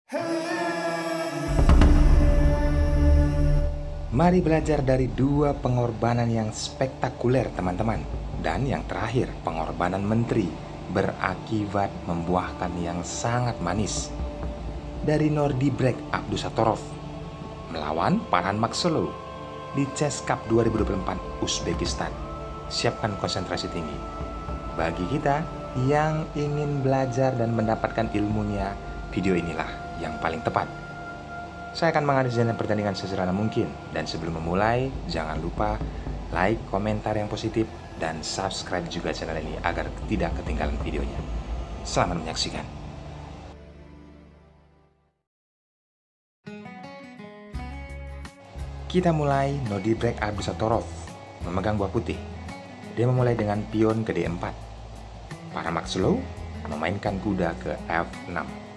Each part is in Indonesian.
Mari belajar dari dua pengorbanan yang spektakuler, teman-teman. Dan yang terakhir, pengorbanan menteri berakibat membuahkan yang sangat manis. Dari Nordibrek Abdusatorov melawan Farhan Maksolo di Chess Cup 2024 Uzbekistan. Siapkan konsentrasi tinggi. Bagi kita yang ingin belajar dan mendapatkan ilmunya, video inilah yang paling tepat. Saya akan menganalisis pertandingan sesederhana mungkin. Dan sebelum memulai, jangan lupa like, komentar yang positif, dan subscribe juga channel ini agar tidak ketinggalan videonya. Selamat menyaksikan. Kita mulai. Nordibrek Abdusatorov memegang buah putih. Dia memulai dengan pion ke D4. Farhan Maksolo memainkan kuda ke F6.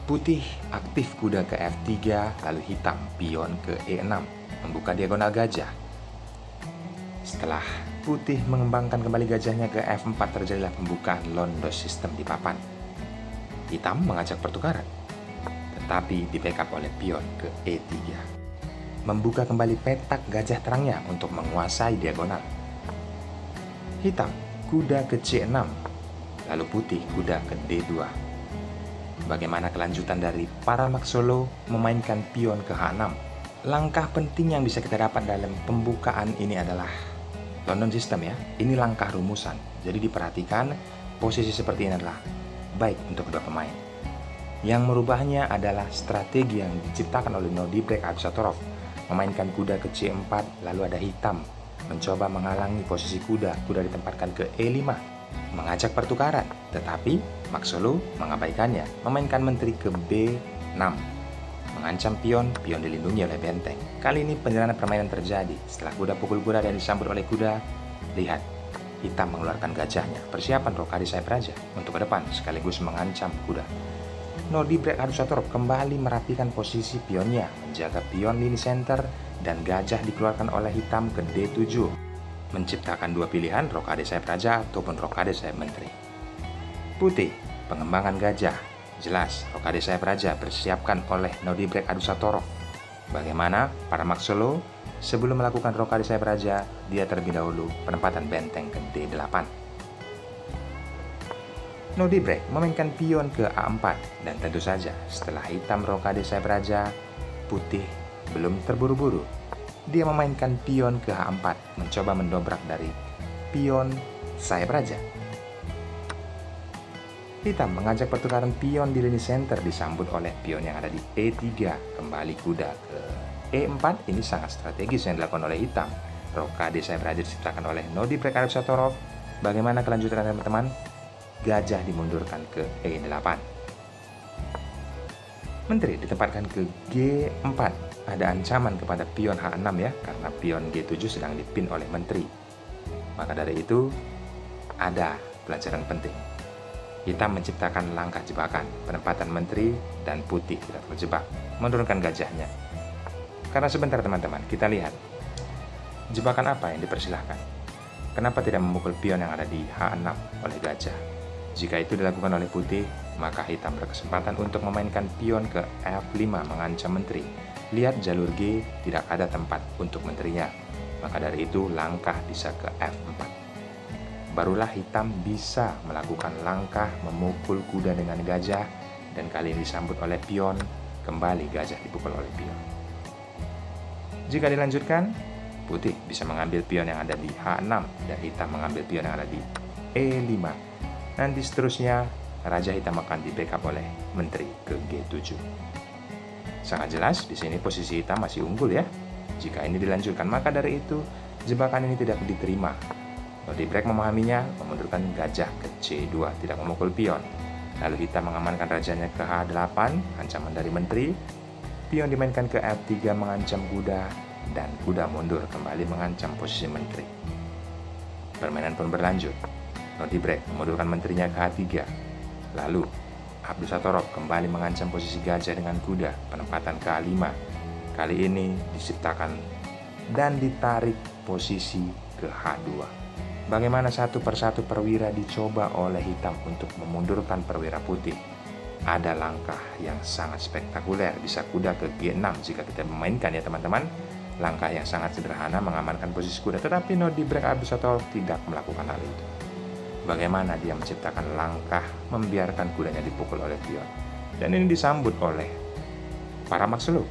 Putih aktif kuda ke F3, lalu hitam pion ke E6, membuka diagonal gajah. Setelah putih mengembangkan kembali gajahnya ke F4, terjadilah pembukaan londo sistem di papan. Hitam mengajak pertukaran, tetapi di backup oleh pion ke E3. Membuka kembali petak gajah terangnya untuk menguasai diagonal. Hitam kuda ke C6, lalu putih kuda ke D2. Bagaimana kelanjutan dari Farhan Maksolo memainkan pion ke H6? Langkah penting yang bisa kita dapat dalam pembukaan ini adalah London System ya. Ini langkah rumusan. Jadi diperhatikan posisi seperti ini adalah baik untuk kedua pemain. Yang merubahnya adalah strategi yang diciptakan oleh Nordibrek Abdusatorov. Memainkan kuda ke C4, lalu ada hitam mencoba menghalangi posisi kuda. Kuda ditempatkan ke E5, mengajak pertukaran, tetapi Maksolo mengabaikannya, memainkan menteri ke B6, mengancam pion dilindungi oleh benteng. Kali ini penyerahan permainan terjadi. Setelah kuda pukul kuda dan disambut oleh kuda, lihat, hitam mengeluarkan gajahnya, persiapan rokade sayap raja untuk ke depan sekaligus mengancam kuda. Nordibrek Abdusatorov kembali merapikan posisi pionnya, menjaga pion lini center, dan gajah dikeluarkan oleh hitam ke D7, menciptakan dua pilihan, rokade sayap raja ataupun rokade sayap menteri. Putih, pengembangan gajah. Jelas, rokade sayap raja persiapkan oleh Nordibrek Abdusatorov. Bagaimana Farhan Maksolo sebelum melakukan rokade sayap raja, dia terlebih dahulu penempatan benteng ke D8. Nordibrek memainkan pion ke A4, dan tentu saja setelah hitam rokade sayap raja, putih belum terburu-buru. Dia memainkan pion ke H4, mencoba mendobrak dari pion sayap raja. Hitam mengajak pertukaran pion di lini center, disambut oleh pion yang ada di E3. Kembali kuda ke E4, ini sangat strategis yang dilakukan oleh hitam. Rokade sayap raja diciptakan oleh Nordibrek Abdusatorov. Bagaimana kelanjutan teman-teman? Gajah dimundurkan ke E8. Menteri ditempatkan ke G4. Ada ancaman kepada pion H6 ya, karena pion G7 sedang dipin oleh menteri. Maka dari itu, ada pelajaran penting. Hitam menciptakan langkah jebakan, penempatan menteri, dan putih tidak terjebak, menurunkan gajahnya. Karena sebentar teman-teman, kita lihat jebakan apa yang dipersilahkan. Kenapa tidak memukul pion yang ada di H6 oleh gajah? Jika itu dilakukan oleh putih, maka hitam berkesempatan untuk memainkan pion ke F5 mengancam menteri. Lihat jalur G tidak ada tempat untuk menterinya. Maka dari itu langkah bisa ke F4. Barulah hitam bisa melakukan langkah memukul kuda dengan gajah, dan kali ini disambut oleh pion, kembali gajah dipukul oleh pion. Jika dilanjutkan, putih bisa mengambil pion yang ada di H6 dan hitam mengambil pion yang ada di E5. Nanti seterusnya raja hitam akan di backup oleh menteri ke G7. Sangat jelas di sini posisi hitam masih unggul ya. Jika ini dilanjutkan, maka dari itu jebakan ini tidak diterima. Nordibrek memahaminya, memundurkan gajah ke C2, tidak memukul pion. Lalu hitam mengamankan rajanya ke H8, ancaman dari menteri. Pion dimainkan ke F3 mengancam kuda, dan kuda mundur kembali mengancam posisi menteri. Permainan pun berlanjut. Nordibrek memundurkan menterinya ke H3. Lalu Abdusatorov kembali mengancam posisi gajah dengan kuda, penempatan ke A5. Kali ini diciptakan dan ditarik posisi ke H2. Bagaimana satu persatu perwira dicoba oleh hitam untuk memundurkan perwira putih. ada langkah yang sangat spektakuler, bisa kuda ke G6 jika kita memainkan ya teman-teman. Langkah yang sangat sederhana mengamankan posisi kuda, tetapi Nodi Break Abdusatorov tidak melakukan hal itu. Bagaimana dia menciptakan langkah membiarkan kudanya dipukul oleh pion. Dan ini disambut oleh para Maxlow.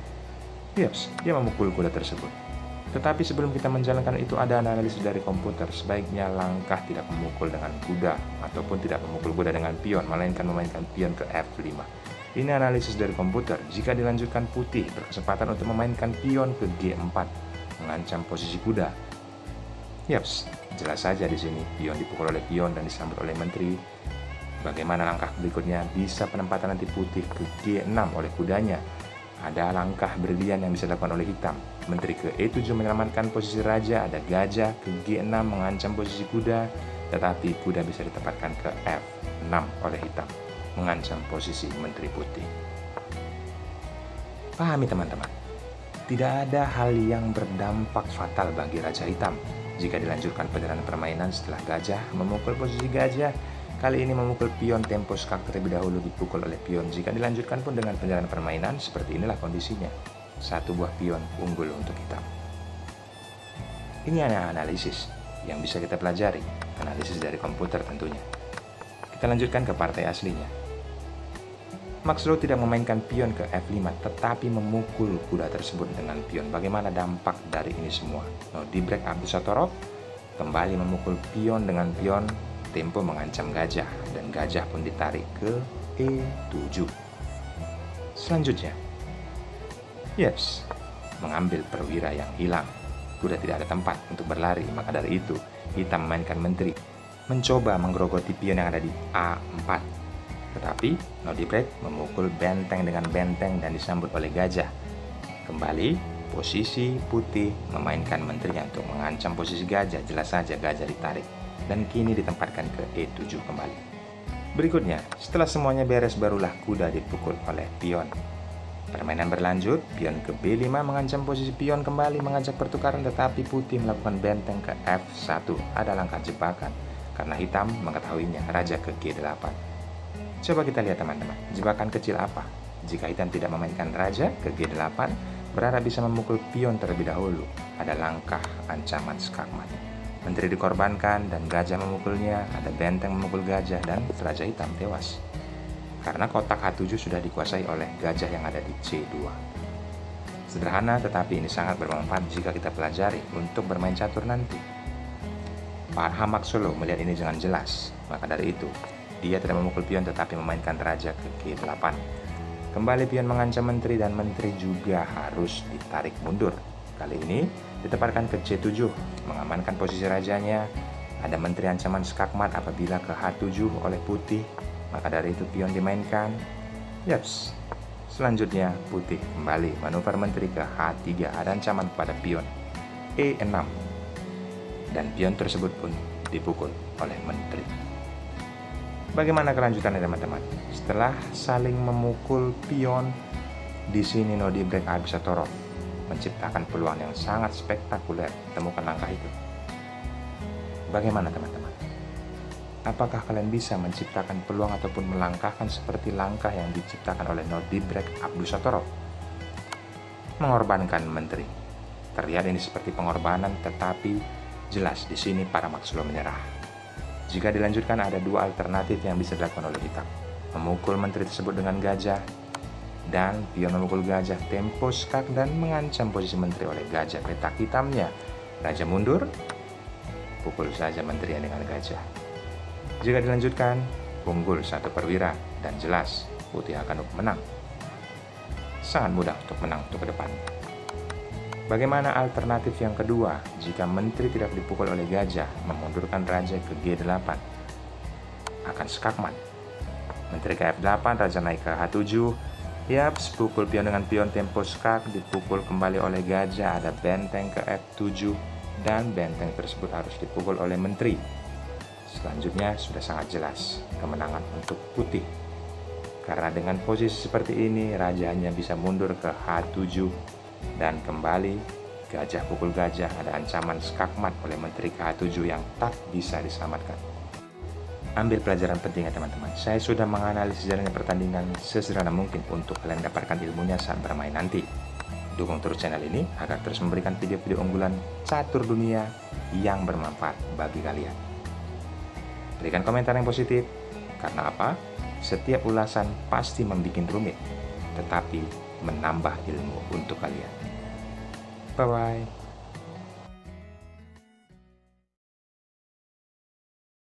Yes, dia memukul kuda tersebut. Tetapi sebelum kita menjalankan itu ada analisis dari komputer. Sebaiknya langkah tidak memukul dengan kuda ataupun tidak memukul kuda dengan pion, melainkan memainkan pion ke F5. Ini analisis dari komputer. Jika dilanjutkan putih berkesempatan untuk memainkan pion ke G4, mengancam posisi kuda. Yaps, jelas saja di sini pion dipukul oleh pion dan disambut oleh menteri. Bagaimana langkah berikutnya? Bisa penempatan nanti putih ke G6 oleh kudanya. Ada langkah brilian yang bisa dilakukan oleh hitam. Menteri ke E7 menyelamatkan posisi raja, ada gajah ke G6 mengancam posisi kuda, tetapi kuda bisa ditempatkan ke F6 oleh hitam, mengancam posisi menteri putih. Pahami teman-teman, tidak ada hal yang berdampak fatal bagi raja hitam jika dilanjutkan perjalanan permainan setelah gajah memukul posisi gajah. Kali ini memukul pion tempo skak terlebih dahulu dipukul oleh pion. Jika dilanjutkan pun dengan perjalanan permainan, seperti inilah kondisinya. Satu buah pion unggul untuk hitam. Ini hanya analisis yang bisa kita pelajari, analisis dari komputer tentunya. Kita lanjutkan ke partai aslinya. Maxlow tidak memainkan pion ke F5, tetapi memukul kuda tersebut dengan pion. Bagaimana dampak dari ini semua? Nodi Break Abdusatorov kembali memukul pion dengan pion. Tempo mengancam gajah dan gajah pun ditarik ke E7. Selanjutnya, yes, mengambil perwira yang hilang. Kuda tidak ada tempat untuk berlari, maka dari itu hitam memainkan menteri, mencoba menggerogoti pion yang ada di A4. Tetapi Nodi Break memukul benteng dengan benteng dan disambut oleh gajah. Kembali posisi putih memainkan menterinya untuk mengancam posisi gajah. Jelas saja gajah ditarik dan kini ditempatkan ke E7 kembali. Berikutnya, setelah semuanya beres barulah kuda dipukul oleh pion. Permainan berlanjut, pion ke B5 mengancam posisi pion kembali mengajak pertukaran, tetapi putih melakukan benteng ke F1. Ada langkah jebakan karena hitam mengetahuinya, raja ke G8. Coba kita lihat teman-teman, jebakan kecil apa? Jika hitam tidak memainkan raja ke G8, berharap bisa memukul pion terlebih dahulu. Ada langkah ancaman skakmat. Menteri dikorbankan dan gajah memukulnya, ada benteng memukul gajah dan raja hitam tewas. Karena kotak H7 sudah dikuasai oleh gajah yang ada di C2. Sederhana tetapi ini sangat bermanfaat jika kita pelajari untuk bermain catur nanti. Pak Maxlow melihat ini dengan jelas, maka dari itu dia tidak memukul pion tetapi memainkan raja ke G8. Kembali pion mengancam menteri dan menteri juga harus ditarik mundur. Kali ini ditempatkan ke C7, mengamankan posisi rajanya. Ada menteri ancaman skakmat apabila ke H7 oleh putih, maka dari itu pion dimainkan. Yaps, selanjutnya putih kembali manuver menteri ke H3, ada ancaman pada pion E6, dan pion tersebut pun dipukul oleh menteri. Bagaimana kelanjutannya teman-teman? Setelah saling memukul pion, di sini Nodi Break Abdusatorov menciptakan peluang yang sangat spektakuler. Temukan langkah itu. Bagaimana teman-teman? Apakah kalian bisa menciptakan peluang ataupun melangkahkan seperti langkah yang diciptakan oleh Nodi Break Abdusatorov? Mengorbankan menteri. Terlihat ini seperti pengorbanan, tetapi jelas di sini para Maxlow menyerah. Jika dilanjutkan ada dua alternatif yang bisa dilakukan oleh hitam. Memukul menteri tersebut dengan gajah, dan pion memukul gajah tempo skak dan mengancam posisi menteri oleh gajah. Petak hitamnya, raja mundur, pukul saja menterinya dengan gajah. Jika dilanjutkan, unggul satu perwira dan jelas putih akan menang. Sangat mudah untuk menang untuk ke depan. Bagaimana alternatif yang kedua? Jika menteri tidak dipukul oleh gajah, memundurkan raja ke G8, akan skakmat. Menteri ke F8, raja naik ke H7. Yaps, pukul pion dengan pion tempo skak, dipukul kembali oleh gajah, ada benteng ke F7, dan benteng tersebut harus dipukul oleh menteri. Selanjutnya sudah sangat jelas kemenangan untuk putih. Karena dengan posisi seperti ini, raja hanya bisa mundur ke H7, dan kembali gajah pukul gajah, ada ancaman skakmat oleh menteri ke H7 yang tak bisa diselamatkan. ambil pelajaran penting ya teman-teman. Saya sudah menganalisis jalannya pertandingan sesederhana mungkin untuk kalian dapatkan ilmunya saat bermain nanti. Dukung terus channel ini agar terus memberikan video-video unggulan catur dunia yang bermanfaat bagi kalian. Berikan komentar yang positif, karena apa? Setiap ulasan pasti membuat rumit, tetapi menambah ilmu untuk kalian. Bye-bye.